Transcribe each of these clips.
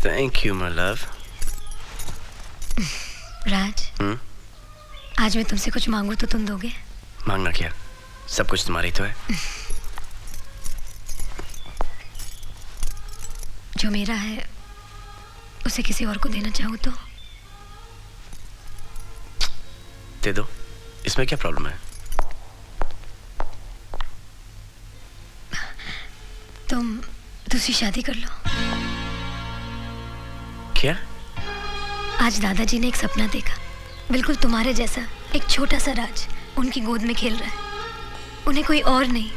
Thank you, my love. राज, आज मैं तुमसे कुछ मांगू तो तुम दोगे? मांगना क्या? सब कुछ तुम्हारा ही तो है। जो मेरा है उसे किसी और को देना चाहूँ तो? दे दो, इसमें क्या प्रॉब्लम है? तुम दूसरी शादी कर लो। क्या? आज दादाजी ने एक सपना देखा, बिल्कुल तुम्हारे जैसा, एक छोटा सा राज उनकी गोद में खेल रहा है। उन्हें कोई और नहीं,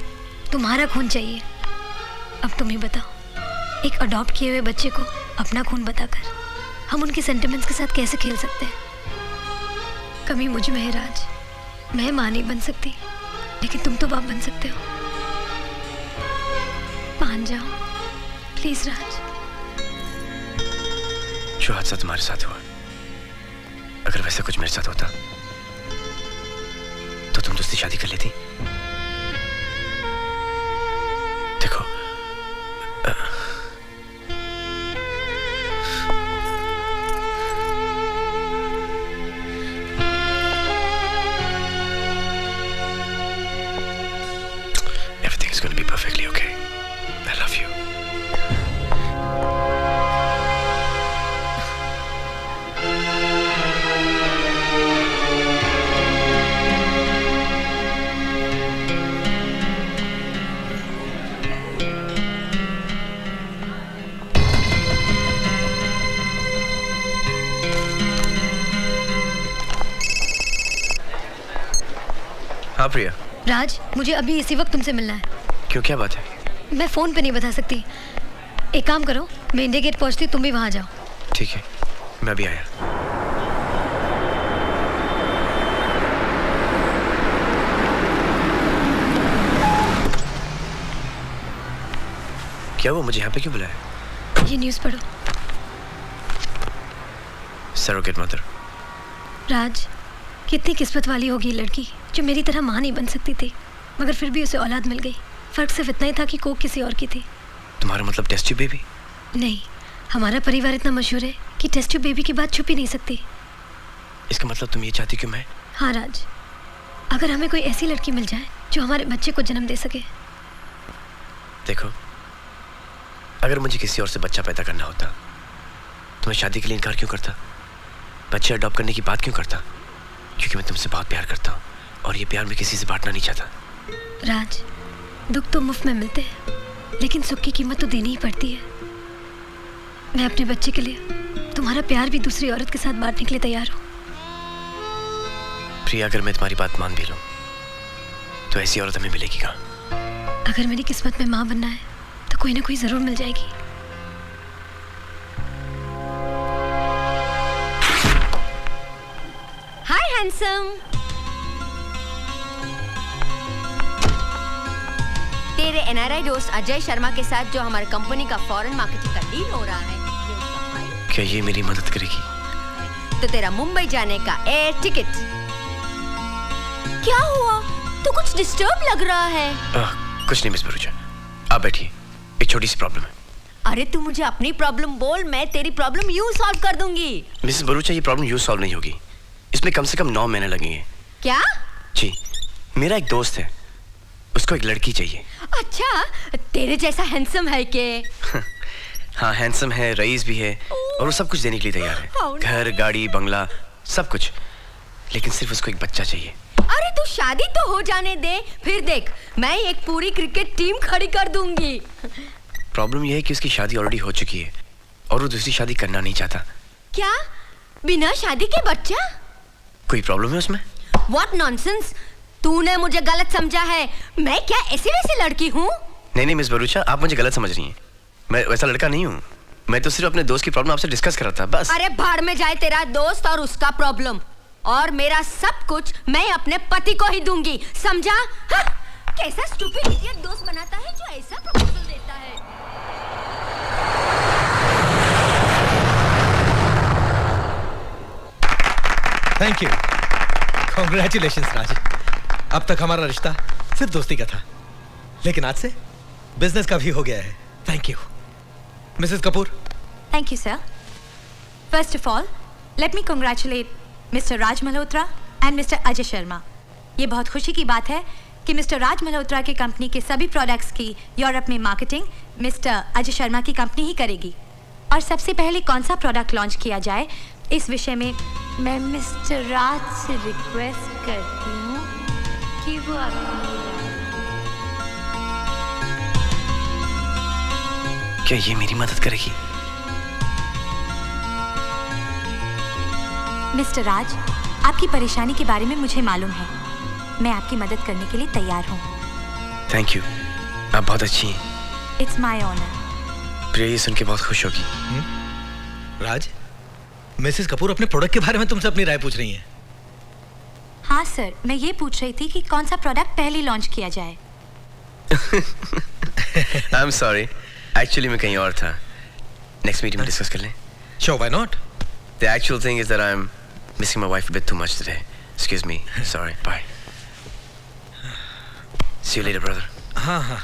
तुम्हारा खून चाहिए। अब तुम ही बताओ, एक अडॉप्ट किए हुए बच्चे को अपना खून बताकर हम उनके सेंटिमेंट्स के साथ कैसे खेल सकते हैं? कमी मुझ में है राज, मैं माँ नहीं बन सकती, लेकिन तुम तो बाप बन सकते हो। मान जाओ प्लीज राज। जो हादसा तुम्हारे साथ हुआ, अगर वैसा कुछ मेरे साथ होता तो तुम दूसरी शादी कर लेती। देखो, everything is going to be perfectly okay. I love you. हाँ प्रिया। राज, मुझे अभी इसी वक्त तुमसे मिलना है। क्यों, क्या बात है? मैं फोन पे नहीं बता सकती। एक काम करो, मैं इंडिया गेट पहुंचती, तुम भी वहां जाओ। ठीक है, मैं भी आया। क्या वो मुझे यहाँ पे क्यों बुलाया? ये न्यूज़ पढ़ो। Surrogate mother. राज, कितनी किस्मत वाली होगी लड़की जो मेरी तरह माँ नहीं बन सकती थी, मगर फिर भी उसे औलाद मिल गई। फर्क सिर्फ इतना ही था कि कोक किसी और की थी। तुम्हारा मतलब टेस्ट ट्यूब बेबी? नहीं, हमारा परिवार इतना मशहूर है कि टेस्ट ट्यूब बेबी की बात छुपी नहीं सकती। इसका मतलब तुम ये चाहती क्यों? मैं? हाँ राज, अगर हमें कोई ऐसी लड़की मिल जाए जो हमारे बच्चे को जन्म दे सके। देखो, अगर मुझे किसी और से बच्चा पैदा करना होता तो मैं शादी के लिए इनकार क्यों करता? बच्चे अडॉप्ट करने की बात क्यों करता? क्योंकि मैं तुमसे बहुत प्यार करता हूँ और ये प्यार मैं किसी से बांटना नहीं चाहता। राज, दुख तो मुफ्त में मिलते हैं, लेकिन सुख की कीमत तो देनी ही पड़ती है। मैं अपने बच्चे के लिए तुम्हारा प्यार भी दूसरी औरत के साथ बांटने के लिए तैयार हूँ। प्रिया, अगर मैं तुम्हारी बात मान भी लूं तो ऐसी औरत हमें मिलेगी कहाँ? अगर मेरी किस्मत में माँ बनना है तो कोई ना कोई जरूर मिल जाएगी। हाय हैंडसम। तेरे एनआरआई दोस्त अजय शर्मा के साथ जो हमारी कंपनी का फॉरेन मार्केटिंग का डील हो रहा है, क्या ये मेरी मदद करेगी? तो तेरा मुंबई जाने का एयर टिकट। क्या हुआ? तू कुछ डिस्टर्ब लग रहा है। कुछ नहीं मिस भरूचा, आप बैठिए, एक छोटी सी प्रॉब्लम है। अरे तू मुझे अपनी प्रॉब्लम बोल, मैं तेरी प्रॉब्लम यूं सॉल्व कर दूंगी। मिसेस भरूचा, ये प्रॉब्लम यूं सॉल्व नहीं होगी, इसमें कम से कम 9 महीने लगेंगे। क्या? जी, मेरा एक दोस्त है, उसको एक लड़की चाहिए। अच्छा, तेरे जैसा हैंडसम है के? हाँ, हैंडसम है, रईस भी है और वो सब कुछ देने के लिए तैयार है। घर, गाड़ी, बंगला, सब कुछ, लेकिन सिर्फ उसको एक बच्चा चाहिए। अरे तू शादी तो हो जाने दे, फिर देख मैं एक पूरी क्रिकेट टीम खड़ी कर दूंगी। प्रॉब्लम यह है कि उसकी शादी ऑलरेडी हो चुकी है और वो दूसरी शादी करना नहीं चाहता। क्या? बिना शादी के बच्चा? कोई प्रॉब्लम है उसमें? What nonsense! तूने मुझे गलत समझा है। मैं क्या ऐसी वैसी लड़की हूँ? नहीं नहीं मिस भरूचा, आप मुझे गलत समझ रही हैं। मैं वैसा लड़का नहीं हूँ। मैं तो सिर्फ अपने दोस्त की प्रॉब्लम आपसे डिस्कस कर रहा था, बस। अरे भाड़ में जाए तेरा दोस्त और उसका प्रॉब्लम, और मेरा सब कुछ मैं अपने पति को ही दूंगी, समझा? हाँ? कैसा स्टूपिड इडियट दोस्त बनाता है जो ऐसा प्रपोजल देता है। थैंक यू, कॉन्ग्रेचुलेशंस राज। अब तक हमारा रिश्ता सिर्फ दोस्ती का था, लेकिन आज से बिजनेस का भी हो गया है। Thank you Mrs Kapoor. Thank you, sir. First of all, let me congratulate Mr. Raj Malhotra and Mr. Ajay Sharma. ये बहुत खुशी की बात है कि मिस्टर राज मल्होत्रा की कंपनी के सभी प्रोडक्ट्स की यूरोप में मार्केटिंग मिस्टर अजय शर्मा की कंपनी ही करेगी। और सबसे पहले कौन सा प्रोडक्ट लॉन्च किया जाए, इस विषय में मैं मिस्टर राज से रिक्वेस्ट करती हूँ कि वो क्या ये मेरी मदद करेगी? मिस्टर राज, आपकी परेशानी के बारे में मुझे मालूम है। मैं आपकी मदद करने के लिए तैयार हूँ। थैंक यू, आप बहुत अच्छी हैं। It's my honour. प्रिया ये सुन के बहुत खुश होगी। राज, मिसेस कपूर अपने प्रोडक्ट के बारे में तुमसे अपनी राय पूछ रही हैं। हाँ सर, मैं ये पूछ रही थी कि कौन सा प्रोडक्ट पहले लॉन्च किया जाए। आई एम सॉरी, एक्चुअली मैं कहीं और था। नेक्स्ट मीटिंग में डिस्कस कर लें। Sure, why not? The actual thing is that I'm missing my wife a bit too much today. Excuse me. Sorry. Bye. See you later, brother. हाँ हाँ।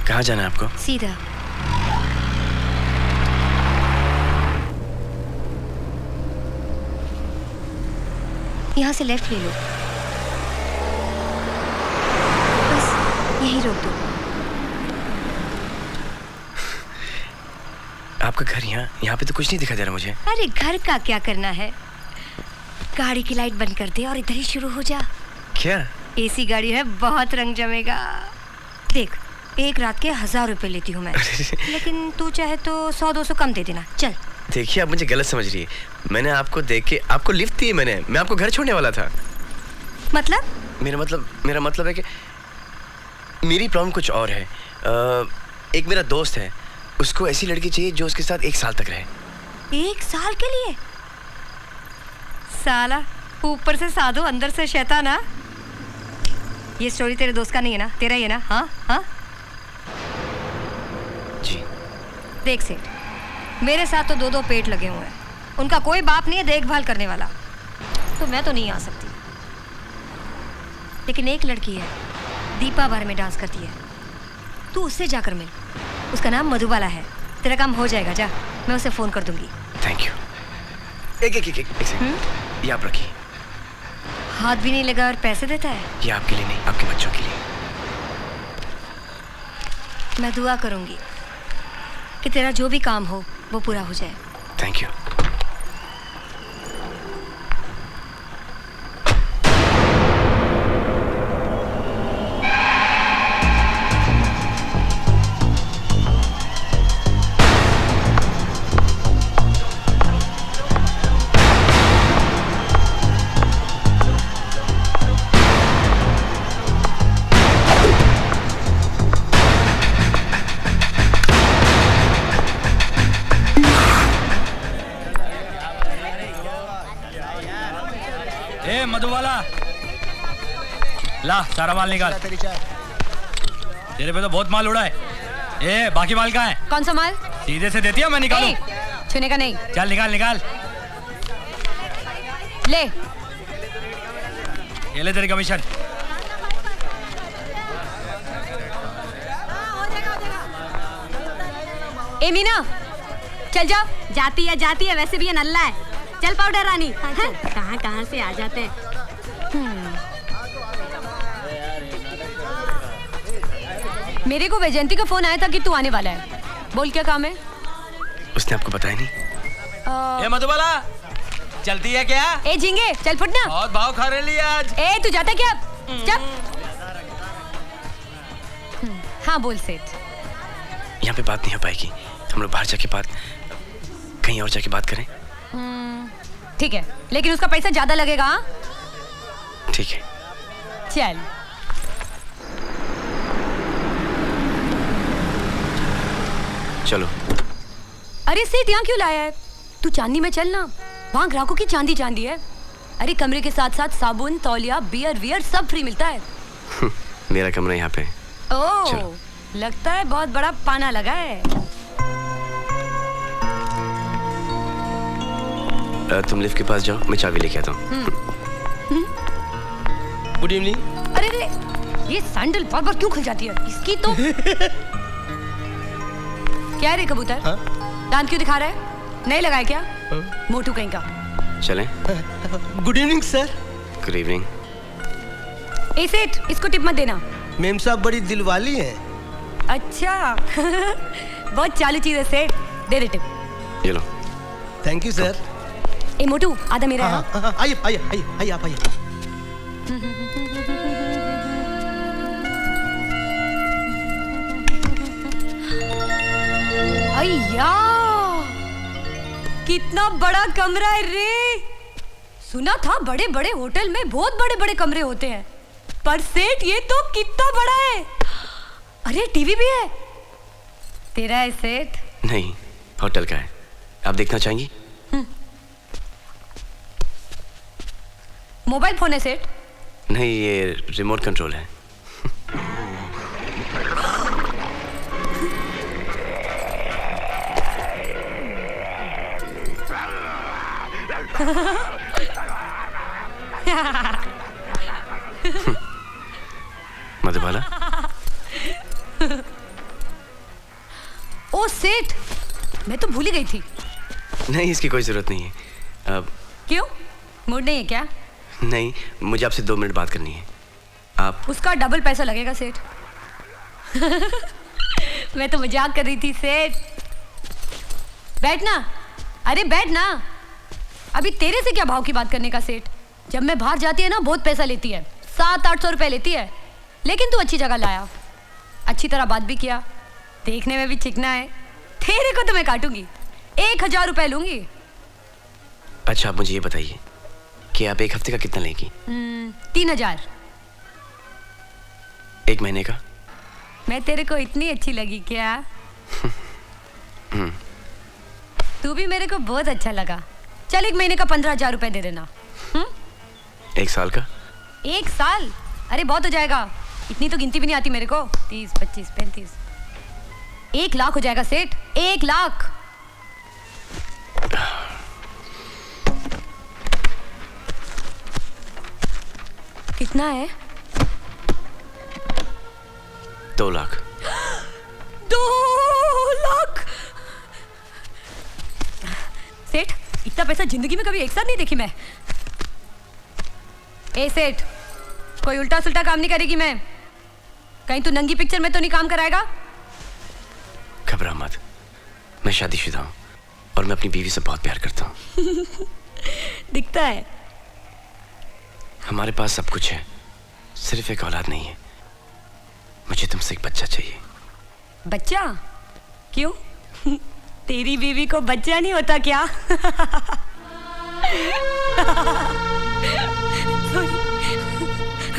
कहाँ जाना है आपको? सीधा। यहाँ से लेफ्ट ले लो, बस यहीं रोक दो। आपका घर यहाँ पे तो कुछ नहीं दिखाई दे रहा मुझे। अरे घर का क्या करना है, गाड़ी की लाइट बंद कर दे और इधर ही शुरू हो जा। क्या? एसी गाड़ी है, बहुत रंग जमेगा। देख, एक रात के 1000 रुपए लेती हूँ मैं, लेकिन तू चाहे तो 100-200 कम दे देना। चल। देखिए, आप मुझे गलत समझ रही है। मैंने आपको देख के आपको लिफ्ट दी है। मैं आपको घर छोड़ने वाला था। मतलब? मेरा मतलब है कि मेरी प्रॉब्लम कुछ और है। एक मेरा दोस्त है, उसको ऐसी लड़की चाहिए जो उसके साथ 1 साल तक रहे। 1 साल के लिए? साला ऊपर से साधु अंदर से शैतान। ना ये स्टोरी तेरे दोस्त का नहीं है ना, तेरा ही है ना? हाँ हाँ जी। देख सेठ, मेरे साथ तो 2-2 पेट लगे हुए हैं, उनका कोई बाप नहीं है देखभाल करने वाला, तो मैं तो नहीं आ सकती। लेकिन एक लड़की है, दीपा बार में डांस करती है, तू उससे जाकर मिल। उसका नाम मधुबाला है। तेरा काम हो जाएगा, जा, मैं उसे फोन कर दूंगी। Thank you. एक सेकंड, ये आप रखिए। हाथ भी नहीं लगा और पैसे देता है। ये आपके लिए नहीं, आपके बच्चों के लिए। मैं दुआ करूंगी कि तेरा जो भी काम हो वो पूरा हो जाए। Thank you. मधुबाला, ला सारा माल निकाल। तेरे पे तो बहुत माल उड़ा है। ए, बाकी माल कहाँ है? कौन सा माल? सीधे से देती है, मैं निकालूं? छूने का नहीं। चल निकाल निकाल। ले, ये ले तेरी कमीशन। ए मीना, चल जाओ। जाती है, वैसे भी ये नल्ला है। चल पाउडर रानी। कहाँ से आ जाते हैं। मेरे को वैजयंती का फोन आया था कि तू आने वाला है। बोल क्या काम है? उसने आपको बताया नहीं? ए मधुबाला, चलती है क्या? ए झिंगे, चल फुटना। बहुत भाव खा रही है आज। ए तू जाता क्या? चल। हाँ बोल सेठ। यहाँ पे बात नहीं हो पाएगी, हम लोग बाहर जाके बात, कहीं और जाके बात करें। ठीक है, लेकिन उसका पैसा ज्यादा लगेगा। हाँ ठीक है। चल। चलो। अरे सेठ यहाँ क्यों लाया है? तू चांदी में चलना, वहाँ ग्राहकों की चांदी है। अरे कमरे के साथ साथ साबुन, तौलिया, बियर वियर सब फ्री मिलता है। मेरा कमरा यहाँ पे। ओह, चलो। लगता है बहुत बड़ा पाना लगा है। तुम लिफ्ट के पास जाओ, मैं चाबी लेके आता हूँ। Good evening. अरे रे, ये सैंडल बार बार क्यों खुल जाती है? इसकी तो क्या है रे कबूतर? हाँ? दांत क्यों दिखा रहा है? नहीं लगाए क्या? मोटू कहीं का। चलें? Good evening sir. Good evening. ए सेठ, इसको टिप मत देना। मेम साहब बड़ी दिलवाली हैं। अच्छा बहुत चालू चीज है सेठ, दे दे टिप। ये लो। Thank you sir. ए मोटू, आधा मेरा है। आइए आइए आइए आइए आप आइए। अय्या, कितना बड़ा कमरा है रे। सुना था बड़े बड़े होटल में बहुत बड़े बड़े कमरे होते हैं, पर सेठ ये तो कितना बड़ा है। अरे टीवी भी है। तेरा है सेठ? नहीं, होटल का है। आप देखना चाहेंगी? मोबाइल फोन है सेठ? नहीं, ये रिमोट कंट्रोल है। मधुबाला। ओ सेठ, मैं तो भूल ही गई थी। नहीं, इसकी कोई जरूरत नहीं है। अब क्यों, मूड नहीं है क्या? नहीं, मुझे आपसे 2 मिनट बात करनी है। आप उसका डबल पैसा लगेगा सेठ। मैं तो मजाक कर रही थी सेठ। बैठना, अरे बैठना। अभी तेरे से क्या भाव की बात करने का सेठ? जब मैं बाहर जाती है ना बहुत पैसा लेती है, 700-800 रुपए लेती है। लेकिन तू अच्छी जगह लाया, अच्छी तरह बात भी किया, देखने में भी चिकना है। तेरे को तो मैं काटूंगी, 1000 रुपए लूंगी। अच्छा, आप मुझे ये बताइए कि आप 1 हफ्ते का कितना लेंगी? 3000। 1 महीने का? मैं तेरे को इतनी अच्छी लगी क्या? तू भी मेरे को बहुत अच्छा लगा। चल 1 महीने का 15,000 रुपए दे देना। 1 साल का? 1 साल? अरे बहुत हो जाएगा, इतनी तो गिनती भी नहीं आती मेरे को। 30, 25, 35, 1 लाख हो जाएगा सेठ, 1 लाख। कितना है? 2 लाख। 2 लाख? सेठ, इतना पैसा जिंदगी में कभी एक साथ नहीं देखी मैं। ए सेठ, कोई उल्टा सुल्टा काम नहीं करेगी मैं। कहीं तू नंगी पिक्चर में तो नहीं काम कराएगा? घबरा मत, मैं शादीशुदा हूँ और मैं अपनी बीवी से बहुत प्यार करता हूँ। दिखता है। हमारे पास सब कुछ है, सिर्फ एक औलाद नहीं है। मुझे तुमसे एक बच्चा चाहिए। बच्चा? क्यों? तेरी बीवी को बच्चा नहीं होता क्या?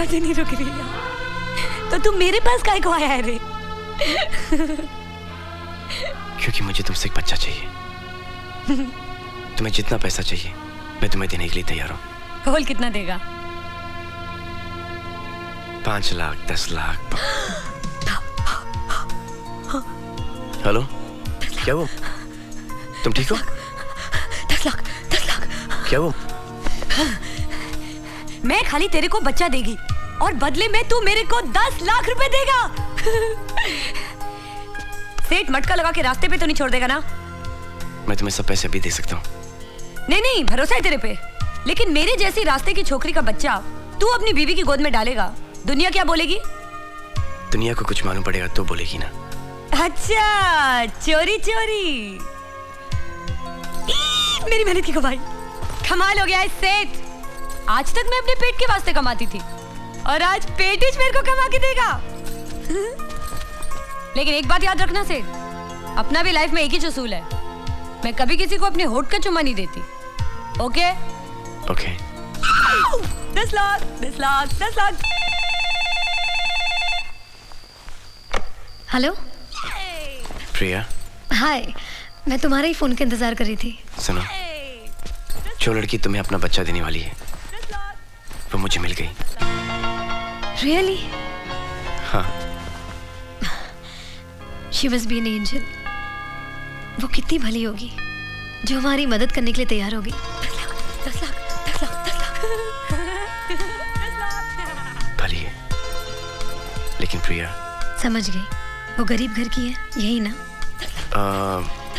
अजय नहीं रुक रही है। तो तुम मेरे पास काहे को आया है रे? क्योंकि मुझे तुमसे एक बच्चा चाहिए। तुम्हें जितना पैसा चाहिए मैं तुम्हें देने के लिए तैयार हूँ। बोल कितना देगा? 5 लाख, 10 लाख। हेलो, क्या वो? तुम ठीक हो? 10 लाख, 10 लाख। क्या वो? मैं खाली तेरे को बच्चा देगी और बदले में तू मेरे को 10 लाख रुपए देगा। सेठ मटका लगा के रास्ते पे तो नहीं छोड़ देगा ना? मैं तुम्हें सब पैसे अभी दे सकता हूँ। नहीं नहीं, भरोसा है तेरे पे। लेकिन मेरे जैसी रास्ते की छोकरी का बच्चा तू अपनी बीवी की गोद में डालेगा, दुनिया क्या बोलेगी? दुनिया को कुछ मालूम पड़ेगा तो बोलेगी ना। अच्छा, चोरी चोरी। मेरी मेहनत की कमाई। कमाल हो गया है सेठ। आज तक मैं अपने पेट के वास्ते कमाती थी और आज पेटिश मेरे को कमा के देगा। लेकिन एक बात याद रखना सेठ, अपना भी लाइफ में एक ही उसूल है, मैं कभी किसी को अपने होठ का चुम्मा नहीं देती। Okay? Okay. 10 lakh, 10 lakh, 10 lakh. Hello. Priya, hi, मैं तुम्हारे ही फोन का इंतजार कर रही थी। सुनो, जो लड़की तुम्हें अपना बच्चा देने वाली है वो मुझे मिल गई। रियली? हाँ। She must be an angel. वो कितनी भली होगी जो हमारी मदद करने के लिए तैयार होगी। 10 लाख 10 लाख 10 लाख। भली है, लेकिन प्रिया। समझ गई, वो गरीब घर की है, यही ना?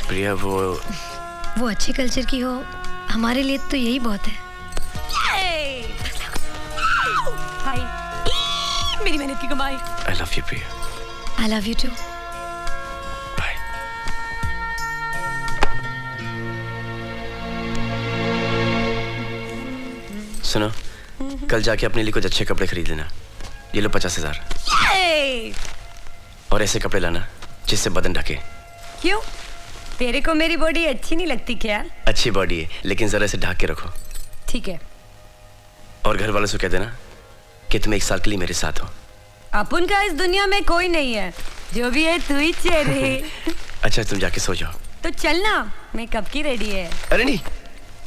प्रिया वो अच्छे कल्चर की हो, हमारे लिए तो यही बहुत है। भाई, मेरी मेहनत की कमाई। I love you Priya. I love you too. Bye. सुनो, कल जाके अपने लिए कुछ अच्छे कपड़े खरीद लेना। ये लो 50,000। और ऐसे कपड़े लाना जिससे बदन ढके। क्यों? तेरे को मेरी बॉडी अच्छी नहीं लगती क्या? अच्छी बॉडी है, लेकिन जरा इसे ढक के रखो। ठीक है। और घर वालों से कह देना कि तुम 1 साल के लिए मेरे साथ हो। अपन का इस दुनिया में कोई नहीं है, जो भी है तू ही चेहरे। अच्छा, तुम जाके सो जाओ। तो चलना, मैं कब की रेडी है। अरे नहीं,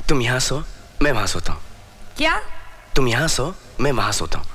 तुम यहाँ सो, मैं वहां सोता हूँ। क्या? तुम यहाँ सो, मैं वहां सोता हूँ।